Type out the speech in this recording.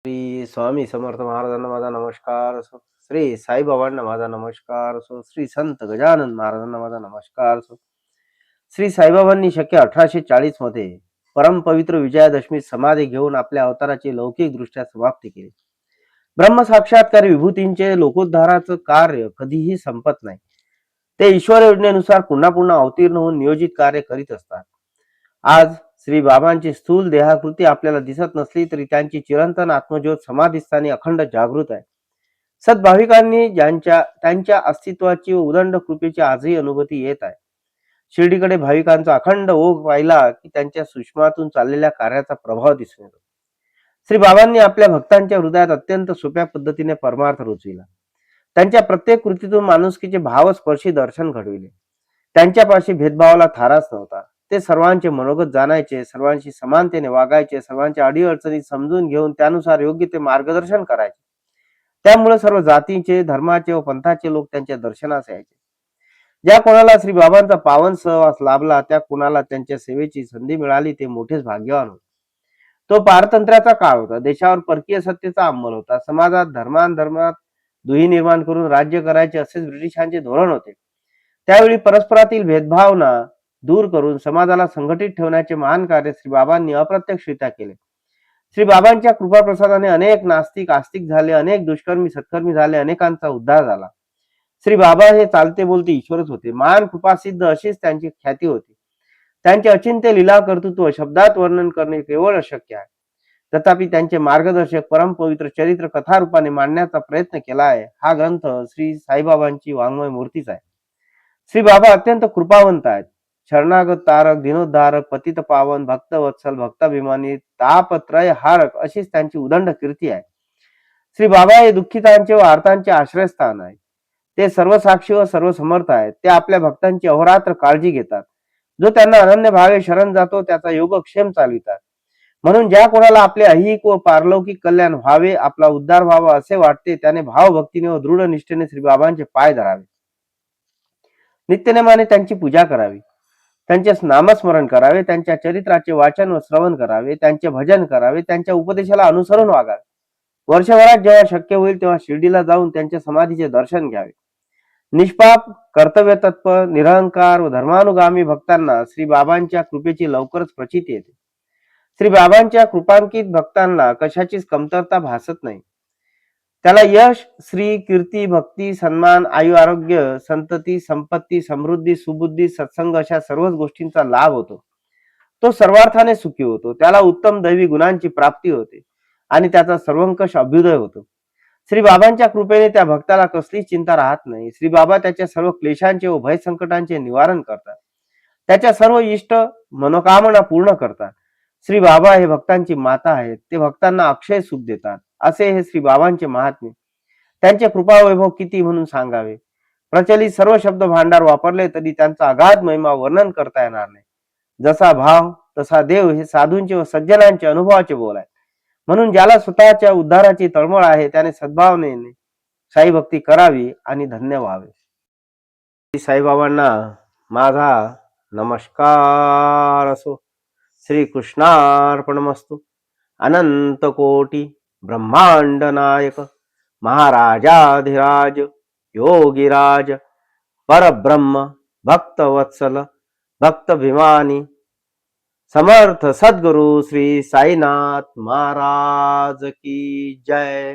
श्री स्वामी समर्थ महाराजांना माझा नमस्कार असो. श्री साईबाबांना माझा नमस्कार असो. श्री संत गजानन महाराजांना माझा नमस्कार असो. श्री साईबाबांनी शके 1840 मध्ये परमपवित्र विजयादशमी समाधी घेऊन आपल्या अवताराची लौकिकदृष्ट्या समाप्ती केली. ब्रह्मसाक्षात्कार विभूतींचे लोकोद्धाराचं कार्य कधीही संपत नाही. ते ईश्वर योजनेनुसार पुन्हा पुन्हा अवतीर्ण होऊन नियोजित कार्य करीत असतात. आज श्री बाबांची स्थूल देहाकृती आपल्याला दिसत नसली तरी त्यांची चिरंतन आत्मज्योत समाधीस्थानी अखंड जागृत आहे. सद्भाविकांनी त्यांच्या अस्तित्वाची व उदंड कृपेची आजही अनुभूती येत आहे. शिर्डीकडे भाविकांचा अखंड ओघ पाहिला की त्यांच्या सूक्ष्मातून चाललेल्या कार्याचा प्रभाव दिसून येतो. श्री बाबांनी आपल्या भक्तांच्या हृदयात अत्यंत सोप्या पद्धतीने परमार्थ रुजविला. त्यांच्या प्रत्येक कृतीतून माणुसकीचे भावस्पर्शी दर्शन घडविले. त्यांच्यापाशी भेदभावाला थाराच नव्हता. ते सर्वांचे मनोगत जाणायचे, सर्वांशी समानतेने वागायचे, सर्वांच्या अडीअडचणी समजून घेऊन त्यानुसार योग्य ते मार्गदर्शन करायचे. त्यामुळे सर्व जातीचे, धर्माचे व पंथाचे लोक त्यांच्या दर्शनास यायचे. ज्या कोणाला श्री बाबांचा पावन सहवास लाभला, त्या कोणाला त्यांच्या सेवेची संधी मिळाली, ते मोठेच भाग्यवान होते. तो पारतंत्र्याचा काळ होता. देशावर परकीय सत्तेचा अंमल होता. समाजात धर्मात दुही निर्माण करून राज्य करायचे असेच ब्रिटिशांचे धोरण होते. त्यावेळी परस्परातील भेदभावना दूर करून समाजाला संघटित ठेवण्याचे महान कार्य श्री बाबांनी अप्रत्यक्षरित्या केले. श्री बाबांच्या कृपाप्रसादाने अनेक नास्तिक आस्तिक झाले, अनेक दुष्कर्मी सत्कर्मी झाले, अनेकांचा उद्धार झाला. श्री बाबा हे चालते बोलते ईश्वरच होते. महान कृपासिद्ध अशीच त्यांची ख्याती होती. त्यांचे अचिंत्य लीला कर्तृत्व शब्दात वर्णन करणे केवळ अशक्य आहे. तथापि त्यांचे मार्गदर्शक परमपवित्र चरित्र कथारूपाने मांडण्याचा प्रयत्न केला आहे. हा ग्रंथ श्री साईबाबांची वाङ्मय मूर्तीच आहे. श्री बाबा अत्यंत कृपावंत आहेत. शरणागत तारक, दिनोद्धारक, पतित पावन, भक्तवत्सल, भक्ताभिमानी, तापत्रय हारक अशीच त्यांची उदंड कीर्ती आहे. श्री बाबा हे दुःखितांचे व आर्तांचे आश्रयस्थान आहे. ते सर्वसाक्षी व सर्वसमर्थ आहेत. ते आपल्या भक्तांची अहोरात्र काळजी घेतात. जो त्यांना अनन्य भावे शरण जातो त्याचा योगक्षेम चालवितात. म्हणून ज्या कोणाला आपले ऐहिक व पारलौकिक कल्याण व्हावे, आपला उद्धार व्हावा असे वाटते, त्याने भावभक्तीने व दृढ निष्ठेने श्री बाबांचे पाय धरावे. नित्यनेमाने त्यांची पूजा करावी. त्यांचे नामस्मरण करावे. त्यांच्या चरित्राचे वाचन व श्रवण करावे. त्यांचे भजन करावे. त्यांच्या उपदेशाला अनुसरून वागावे. वर्षभरात जेव्हा शक्य होईल तेव्हा शिर्डीला जाऊन त्यांच्या समाधीचे दर्शन घ्यावे. निष्पाप, कर्तव्य तत्पर, निरहंकार व धर्मानुगामी भक्तांना श्री बाबांच्या कृपेची लवकरच प्रचिती येते. श्री बाबांच्या कृपांकित भक्तांना कशाचीच कमतरता भासत नाही. त्याला यश, श्री, कीर्ती, भक्ती, सन्मान, आयु, आरोग्य, संतती, संपत्ती, समृद्धी, सुबुद्धी, सत्संग अशा सर्वच गोष्टींचा लाभ होतो. तो सर्वार्थाने सुखी होतो. त्याला उत्तम दैवी गुणांची प्राप्ती होते आणि त्याचा सर्वंकष अभ्युदय होतो. श्री बाबांच्या कृपेने त्या भक्ताला कसलीच चिंता राहत नाही. श्री बाबा त्याच्या सर्व क्लेशांचे व भय संकटांचे निवारण करतात. त्याच्या सर्व इष्ट मनोकामना पूर्ण करतात. श्री बाबा हे भक्तांची माता आहेत. ते भक्तांना अक्षय सुख देतात. असे हे श्री बाबांचे महात्म्य. त्यांचे कृपा वैभव किती म्हणून सांगावे. प्रचलित सर्व शब्द भांडार वापरले तरी त्यांचा अगाध महिमा वर्णन करता येणार नाही. जसा भाव तसा देव हे साधूंचे व सज्जनांचे अनुभवाचे बोल आहे. म्हणून ज्याला स्वतःच्या उद्धाराची तळमळ आहे त्याने सद्भावनेने साई भक्ती करावी आणि धन्य व्हावे. साईबाबांना माझा नमस्कार असो. श्री कृष्णार्पणमस्तु. अनंत कोटी ब्रह्मांड नायक महाराजाधिराज योगीराज परब्रह्म भक्तवत्सल भक्तभिमानी समर्थ सद्गुरु श्री साईनाथ महाराज की जय.